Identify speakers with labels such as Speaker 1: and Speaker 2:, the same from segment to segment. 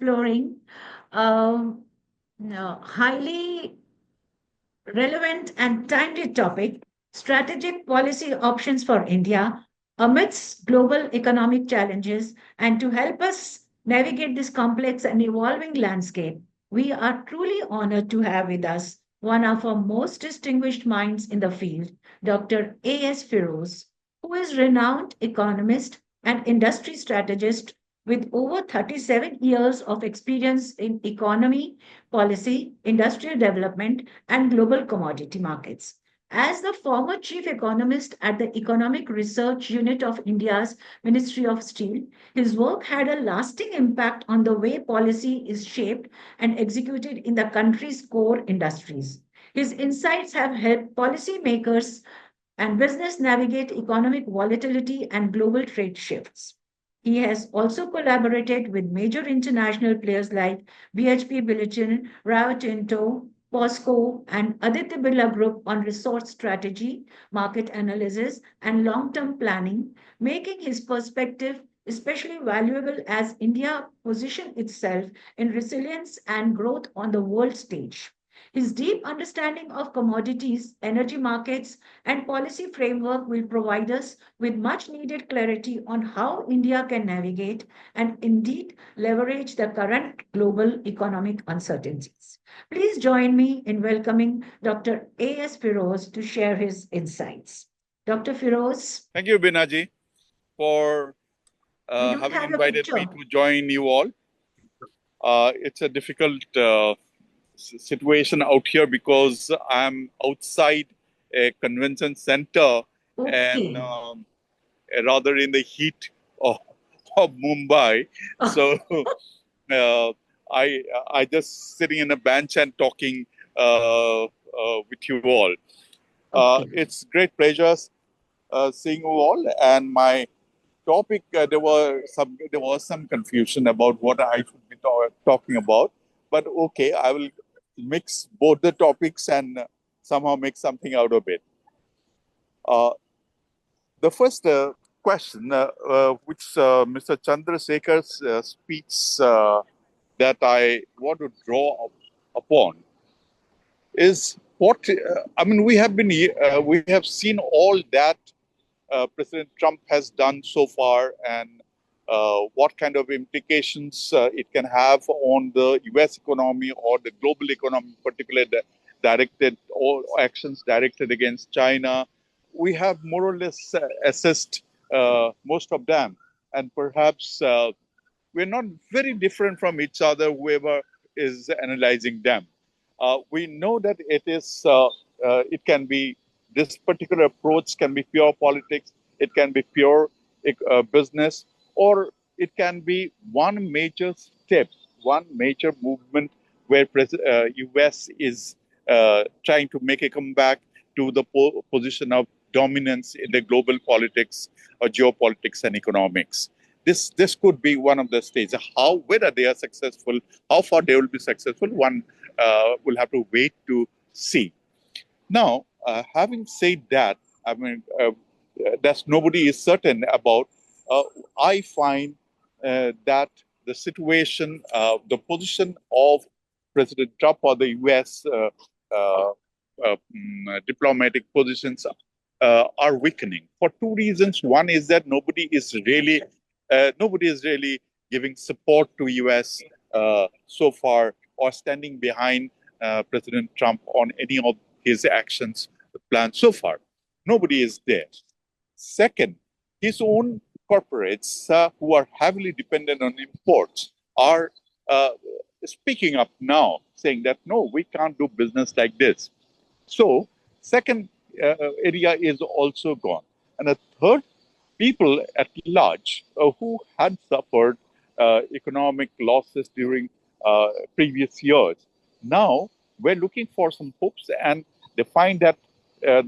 Speaker 1: exploring um, highly relevant and timely topic, strategic policy options for India amidst global economic challenges. And to help us navigate this complex and evolving landscape, we are truly honored to have with us one of our most distinguished minds in the field, Dr. A.S. Firoz, who is renowned economist and industry strategist with over 37 years of experience in economy, policy, industrial development, and global commodity markets. As the former chief economist at the Economic Research Unit of India's Ministry of Steel, his work had a lasting impact on the way policy is shaped and executed in the country's core industries. His insights have helped policymakers and business navigate economic volatility and global trade shifts. He has also collaborated with major international players like BHP Billiton, Rio Tinto, POSCO, and Aditya Birla Group on resource strategy, market analysis, and long-term planning, making his perspective especially valuable as India positions itself in resilience and growth on the world stage. His deep understanding of commodities, energy markets, and policy framework will provide us with much needed clarity on how India can navigate and indeed leverage the current global economic uncertainties. Please join me in welcoming Dr. A.S. Firoz to share his insights. Dr. Firoz,
Speaker 2: Thank you, Binaji, for
Speaker 1: we don't
Speaker 2: having
Speaker 1: have a
Speaker 2: invited me
Speaker 1: picture.
Speaker 2: to join you all. It's a difficult situation out here because I'm outside a convention center and
Speaker 1: Okay.
Speaker 2: rather in the heat of, of Mumbai.
Speaker 1: Oh,
Speaker 2: So uh, I just sitting in a bench and talking with you all.
Speaker 1: okay.
Speaker 2: It's great pleasure seeing you all. And my topic, there was some confusion about what I should be talking about. But okay, I will mix both the topics and somehow make something out of it. Uh, the first question, which Mr. Chandrasekhar's speech that I want to draw upon is what I mean. We have seen all that President Trump has done so far, and what kind of implications it can have on the U.S. economy or the global economy, particularly directed or actions directed against China. We have more or less assessed most of them, and perhaps we're not very different from each other, whoever is analyzing them. We know that it can be, this particular approach can be pure politics, it can be pure business, or it can be one major step, one major movement where US is trying to make a comeback to the position of dominance in the global politics or geopolitics and economics. This could be one of the stages. How, whether they are successful, how far they will be successful, one will have to wait to see. Now, having said that, I mean, that's nobody is certain about. I find that the situation, the position of President Trump or the U.S. Diplomatic positions are weakening for two reasons. One is that nobody is really giving support to U.S. So far or standing behind President Trump on any of his actions planned so far. Nobody is there. Second, his own corporates who are heavily dependent on imports are speaking up now, saying that no, we can't do business like this. So, second area is also gone. And a third, people at large who had suffered economic losses during previous years, now we're looking for some hopes, and they find that they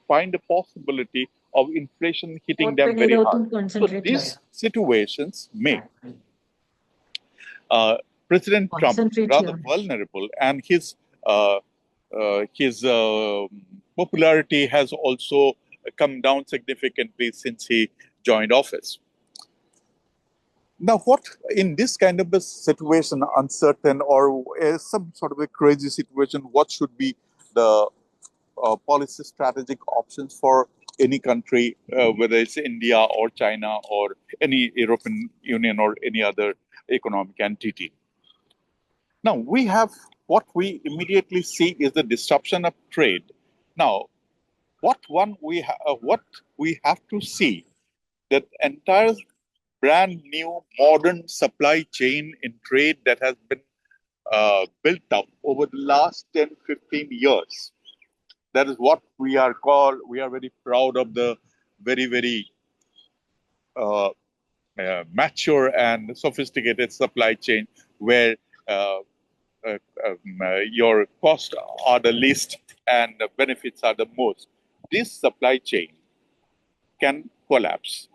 Speaker 2: find the possibility of inflation hitting them very hard. So these situations make President Trump
Speaker 1: Concentrate
Speaker 2: rather
Speaker 1: here.
Speaker 2: vulnerable, and his popularity has also come down significantly since he joined office. Now, what in this kind of a situation, uncertain or some sort of a crazy situation, what should be the policy strategic options for any country, whether it's India or China or any European Union or any other economic entity? Now, we have what we immediately see is the disruption of trade. Now, what we have to see that entire brand new modern supply chain in trade that has been built up over the last 10, 15 years. That is what we are called. We are very proud of the very, very uh, mature and sophisticated supply chain where uh, your costs are the least and the benefits are the most. This supply chain can collapse.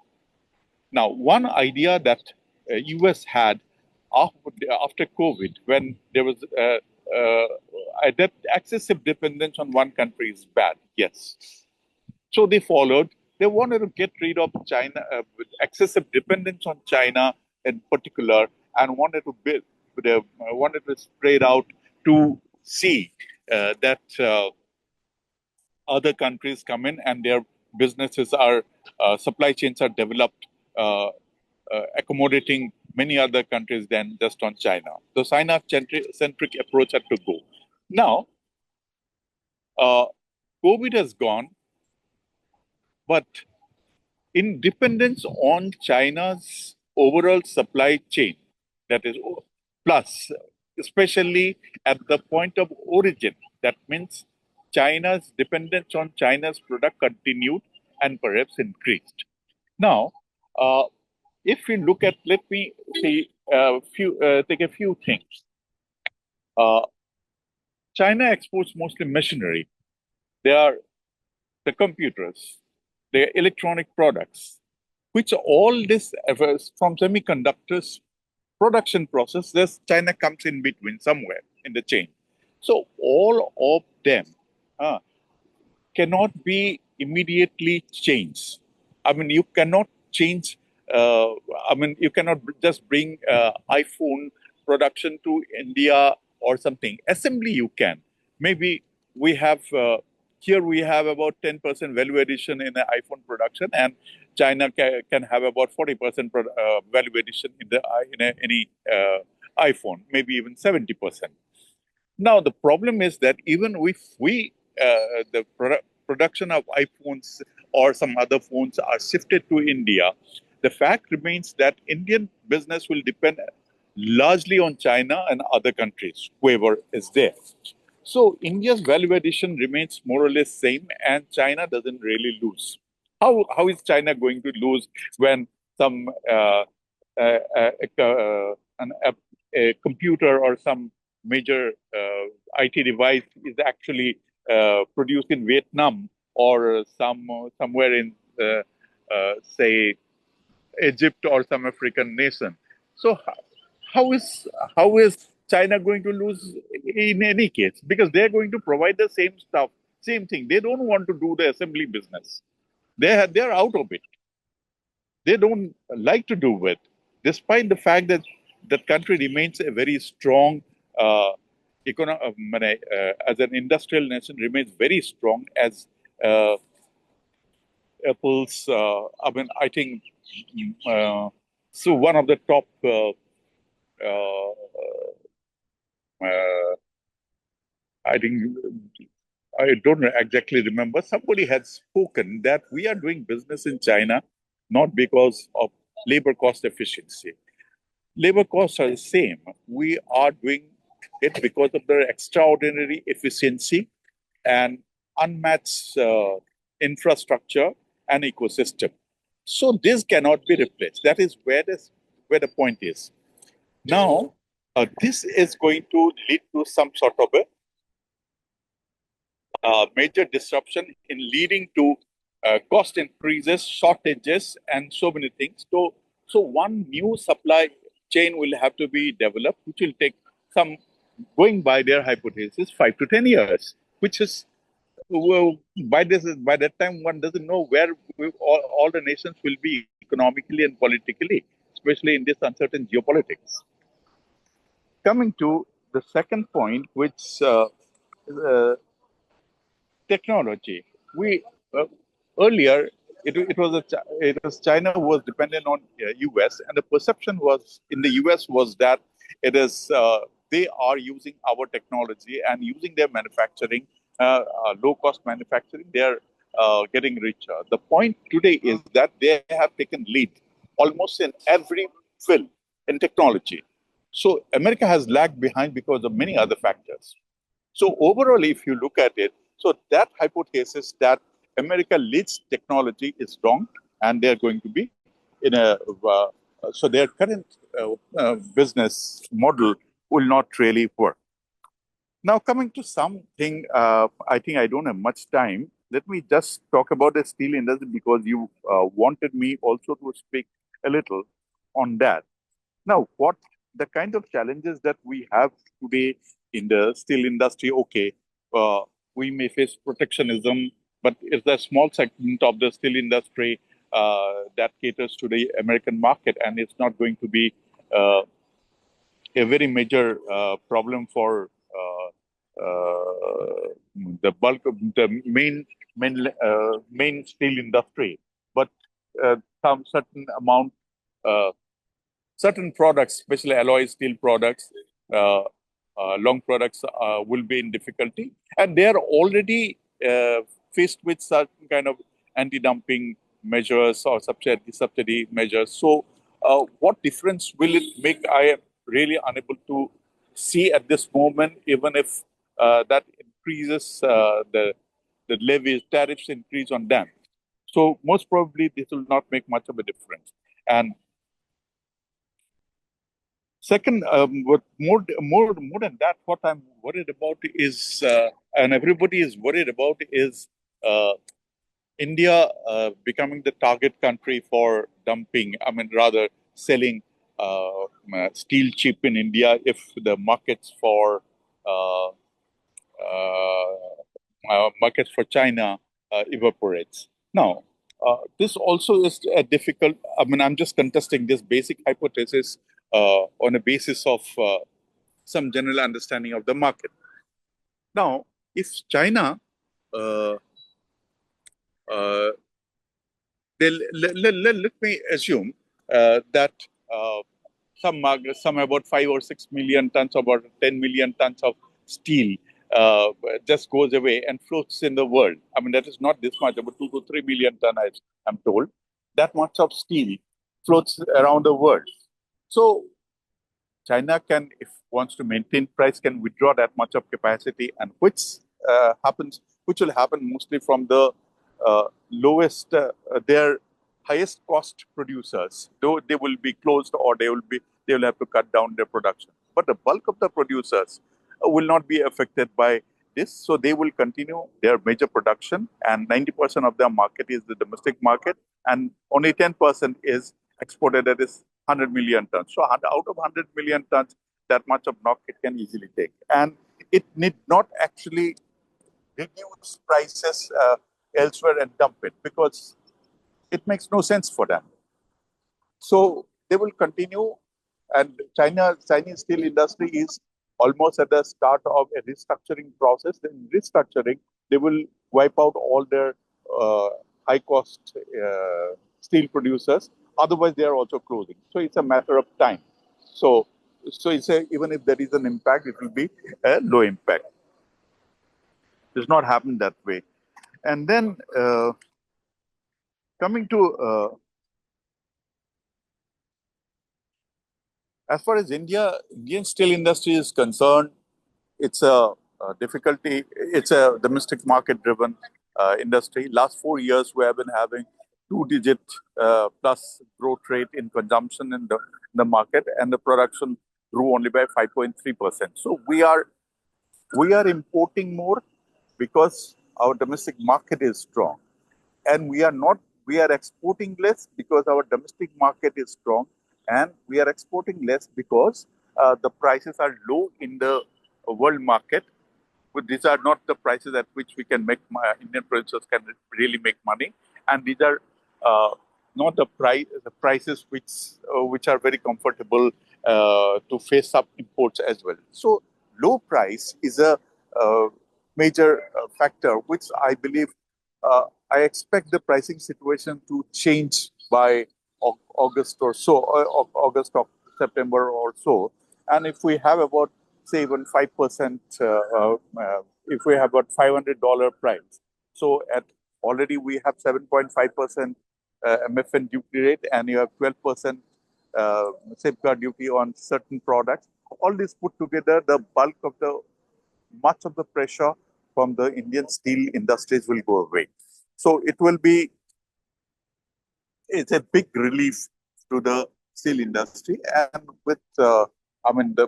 Speaker 2: Now, one idea that US had after COVID, when there was excessive dependence on one country is bad, yes. So they followed. They wanted to get rid of China, with excessive dependence on China in particular, and wanted to build, wanted to spread out to see that other countries come in and their businesses are supply chains are developed, accommodating many other countries than just on China. The China-centric approach had to go. Now, uh, COVID has gone, but in dependence on China's overall supply chain, that is, plus, especially at the point of origin, that means China's dependence on China's product continued and perhaps increased. Now, uh, if we look at, let me see, take a few things. Uh, China exports mostly machinery. They are the computers, the electronic products, which all this from semiconductors production process, this China comes in between somewhere in the chain. So all of them uh, cannot be immediately changed. I mean, you cannot change. Uh, I mean, you cannot just bring iPhone production to India or something. Assembly, you can. Maybe we have here we have about 10% value addition in the iPhone production, and China can have about 40% value addition in the any iPhone, maybe even 70%. Now, the problem is that even if the production of iPhones or some other phones are shifted to India, the fact remains that Indian business will depend largely on China and other countries, whoever is there. So India's value addition remains more or less same, and China doesn't really lose. How is China going to lose when some uh, uh, a computer or some major IT device is actually produced in Vietnam or somewhere in say Egypt or some African nation? So how is how is China going to lose in any case? Because they're going to provide the same stuff, same thing. They don't want to do the assembly business. They're out of it. They don't like to do it, despite the fact that that country remains a very strong as an industrial nation remains very strong as uh, Apple's. I mean, I think so. One of the top. Uh, uh, I think I don't exactly remember. Somebody had spoken that we are doing business in China not because of labor cost efficiency. Labor costs are the same. We are doing it because of their extraordinary efficiency and unmatched infrastructure and ecosystem. So this cannot be replaced. That is where the point is. Now, this is going to lead to some sort of a major disruption in leading to cost increases, shortages, and so many things. So one new supply chain will have to be developed, which will take some, going by their hypothesis, 5 to 10 years, which is well, by that time one doesn't know where all the nations will be economically and politically. especially in this uncertain geopolitics. Coming to the second point, which uh, technology. We earlier it was China who was dependent on U.S. and the perception was in the U.S. was that it is they are using our technology and using their manufacturing, low cost manufacturing. They are getting richer. The point today is that they have taken lead almost in every field in technology. So America has lagged behind because of many other factors. So overall, if you look at it, so that hypothesis that America leads technology is wrong, and they're going to be in a so their current business model will not really work. Now, coming to something, I think I don't have much time. Let me just talk about the steel industry because you wanted me also to speak a little on that. Now, what the kind of challenges that we have today in the steel industry, okay, uh, we may face protectionism, but it's a small segment of the steel industry that caters to the American market, and it's not going to be uh, a very major problem for the bulk of the main steel industry. But some certain amount certain products, especially alloy steel products, uh, long products, will be in difficulty, and they are already faced with certain kind of anti-dumping measures or subsidy measures. So, what difference will it make? I am really unable to see at this moment, even if that increases the levies, tariffs increase on them. So, most probably, this will not make much of a difference. And second, what more than that, what I'm worried about is, and everybody is worried about, is uh, India becoming the target country for dumping. I mean, rather selling steel cheap in India if the uh, markets for China evaporates. Now, this also is a difficult. I mean, I'm just contesting this basic hypothesis on a basis of some general understanding of the market. Now, if China, uh, uh, let me assume that uh, some about 5 or 6 million tons, about 10 million tons of steel just goes away and floats in the world. I mean, that is not this much, about 2 to 3 million tons, I'm told. That much of steel floats around the world. So China can, if wants to maintain price, can withdraw that much of capacity, and which will happen mostly from the lowest, their highest cost producers. Though they will be closed or they will have to cut down their production. But the bulk of the producers will not be affected by this, so they will continue their major production, and 90% of their market is the domestic market, and only 10% is exported. That is 100 million tons. So out of 100 million tons, that much of knock it can easily take. And it need not actually reduce prices elsewhere and dump it because it makes no sense for them. So they will continue, and Chinese steel industry is almost at the start of a restructuring process. In restructuring, they will wipe out all their high cost steel producers. Otherwise, they are also closing. So it's a matter of time. So even if there is an impact, it will be a low impact. It does not happen that way. And then coming to as far as Indian steel industry is concerned, it's a difficulty. It's a domestic market driven industry. Last 4 years, we have been having two-digit plus growth rate in consumption in the market, and the production grew only by 5.3%. So we are importing more because our domestic market is strong, and we are exporting less because our domestic market is strong, and we are exporting less because the prices are low in the world market. But these are not the prices at which we can make Indian producers can really make money, and these are uh, not the prices which are very comfortable to face up imports as well. So low price is a major factor, which I believe I expect the pricing situation to change by August or so, August or September or so. And if we have about, say, even 5%, if we have about $500 price, so at already we have 7.5% MFN duty rate, and you have 12% safeguard duty on certain products. All this put together, the bulk of the much of the pressure from the Indian steel industries will go away. So it's a big relief to the steel industry, and with I mean the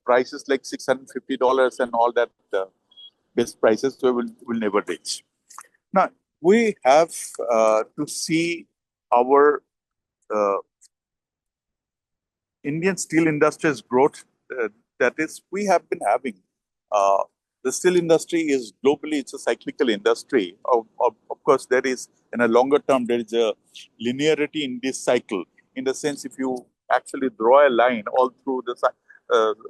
Speaker 2: prices like $650 and all that best prices we will never reach. Now we have to see our uh, Indian steel industry's growth. That is, we have been having. Uh, the steel industry is globally, it's a cyclical industry. Of course, there is, in a longer term, there is a linearity in this cycle. In the sense, if you actually draw a line all through the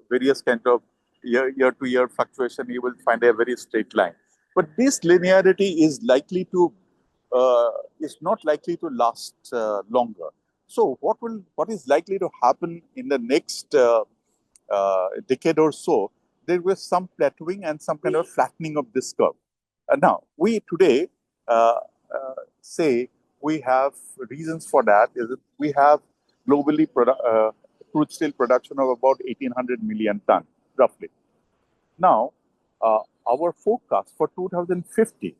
Speaker 2: various kind of year to year fluctuation, you will find a very straight line. But this linearity uh, is not likely to last longer. So what is likely to happen in the next decade or so? There was some plateauing and some kind of flattening of this curve. Now we today uh, say we have reasons for that. Is that we have globally crude steel production of about 1,800 million ton, roughly. Now, our forecast for 2050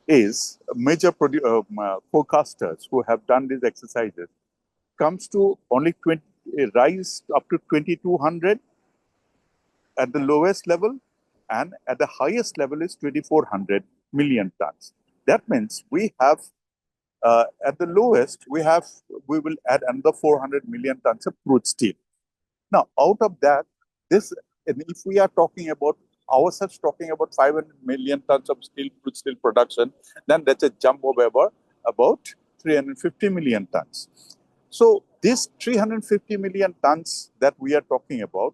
Speaker 2: is major forecasters who have done these exercises comes to only 20, rise up to 2,200 at the lowest level, and at the highest level is 2,400 million tons. That means we have at the lowest we will add another 400 million tons of crude steel. Now, out of that, this, and if we are talking about ourselves talking about 500 million tons of crude steel production, then that's a jump of about 350 million tons. So this 350 million tons that we are talking about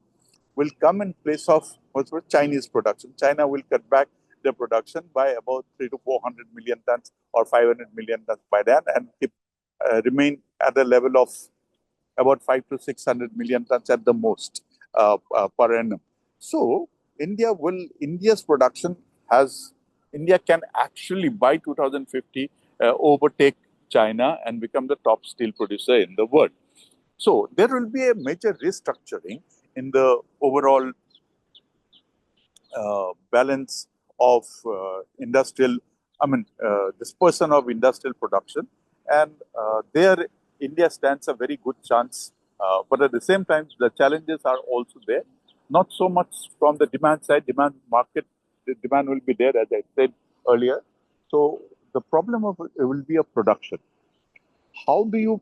Speaker 2: will come in place of what's Chinese production. China will cut back their production by about 3 to 400 million tons or 500 million tons by then, and remain at the level of about 5 to 600 million tons at the most per annum. So India's production has India can actually by 2050 overtake China and become the top steel producer in the world. So there will be a major restructuring in the overall balance of dispersion of industrial production. And there, India stands a very good chance. But at the same time, the challenges are also there. Not so much from the demand side, the demand will be there, as I said earlier. So the problem of it will be a production. How do you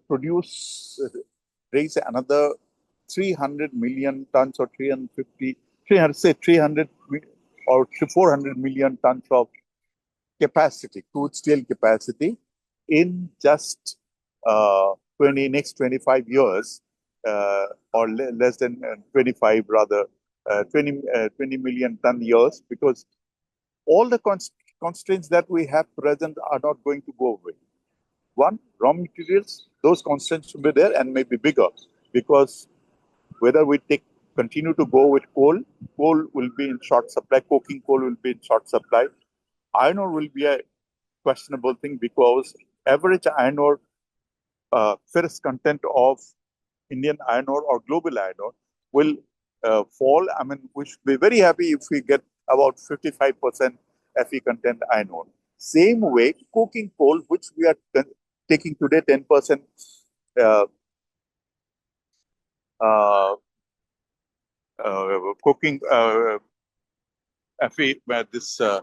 Speaker 2: raise another 300 million tons or 300 or 400 million tons of capacity, crude steel capacity, in just next 25 years, or less than 25, rather, 20 million ton years, because all the constraints that we have present are not going to go away. One, raw materials, those constraints will be there and may be bigger, because whether we continue to go with coal will be in short supply, coking coal will be in short supply. Iron ore will be a questionable thing, because average iron ore ferrous content of Indian iron ore or global iron ore will fall. I mean, we should be very happy if we get about 55% Fe content iron ore. Same way, coking coal, which we are taking today 10% uh, uh, coking Fe, this uh,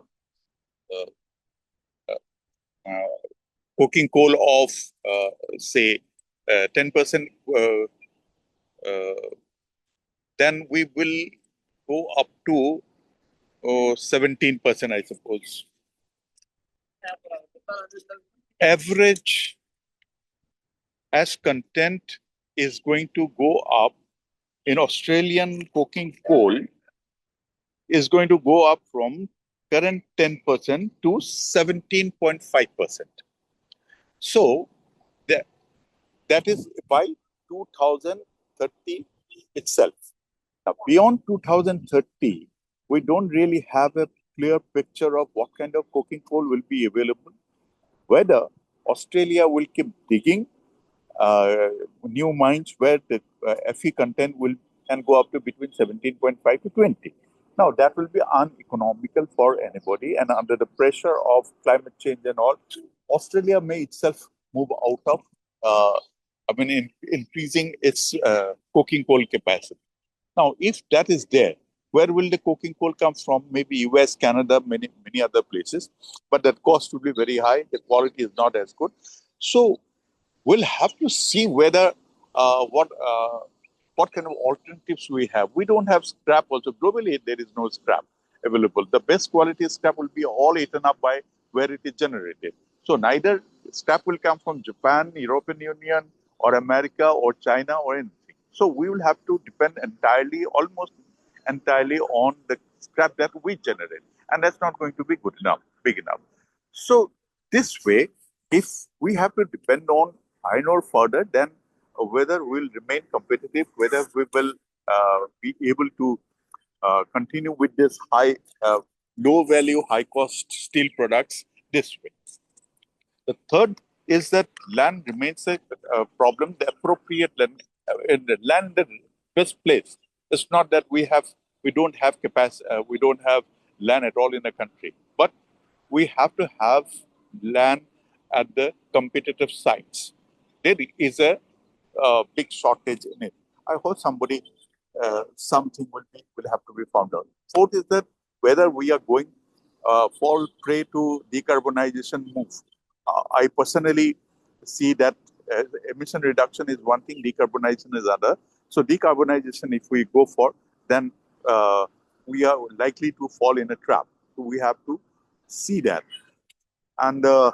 Speaker 2: coking coal of say 10%, uh, then we will go up to 17%, I suppose. average as content is going to go up in Australian coking coal is going to go up from current 10% to 17.5%. So that, that is by 2030 itself. Now, beyond 2030, we don't really have a clear picture of what kind of coking coal will be available, whether Australia will keep digging uh, new mines where the Fe content will can go up to between 17.5 to 20. Now, that will be uneconomical for anybody, and under the pressure of climate change and all, Australia may itself move out of, increasing its coking coal capacity. Now, if that is there, where will the coking coal come from? Maybe US, Canada, many other places, but that cost will be very high. The quality is not as good. So we'll have to see whether what kind of alternatives we have. We don't have scrap also. Globally, there is no scrap available. The best quality scrap will be all eaten up by where it is generated. So neither scrap will come from Japan, European Union, or America, or China, or anything. So we will have to depend entirely, almost entirely, on the scrap that we generate, and that's not going to be good enough, big enough. So this way, if we have to depend on iron ore further, then whether we'll remain competitive, whether we will be able to continue with this low value, high cost steel products this way. The third is that land remains a problem. The appropriate land, land in the best place. It's not that we don't have capacity, we don't have land at all in the country, but we have to have land at the competitive sites. There is a big shortage in it. I hope something will have to be found out. Fourth is that whether we are going fall prey to decarbonization move. I personally see that emission reduction is one thing, decarbonization is other. So decarbonization, if we go for, then we are likely to fall in a trap. So we have to see that. And the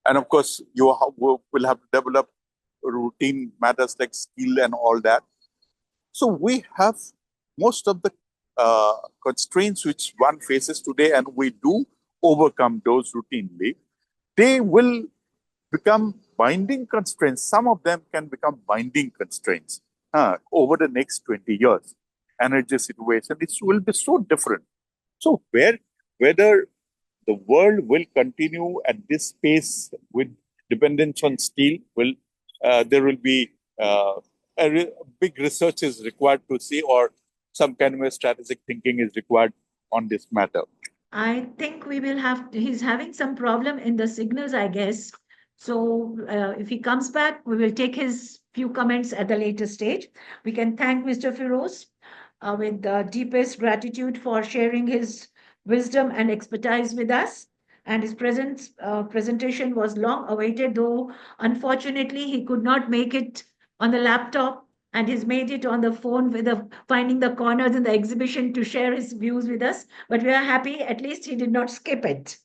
Speaker 2: and of course, will have to develop routine matters like skill and all that. So we have most of the constraints which one faces today, and we do overcome those routinely. They will become binding constraints. Some of them can become binding constraints over the next 20 years. Energy situation, it will be so different. So whether the world will continue at this pace with dependence on steel, there will be big research is required to see, or some kind of a strategic thinking is required on this matter.
Speaker 1: I think we will have, he's having some problem in the signals, I guess. So if he comes back, we will take his few comments at the later stage. We can thank Mr. Firoz with the deepest gratitude for sharing his wisdom and expertise with us. And his presentation was long awaited, though unfortunately he could not make it on the laptop, and he's made it on the phone with finding the corners in the exhibition to share his views with us. But we are happy, at least he did not skip it.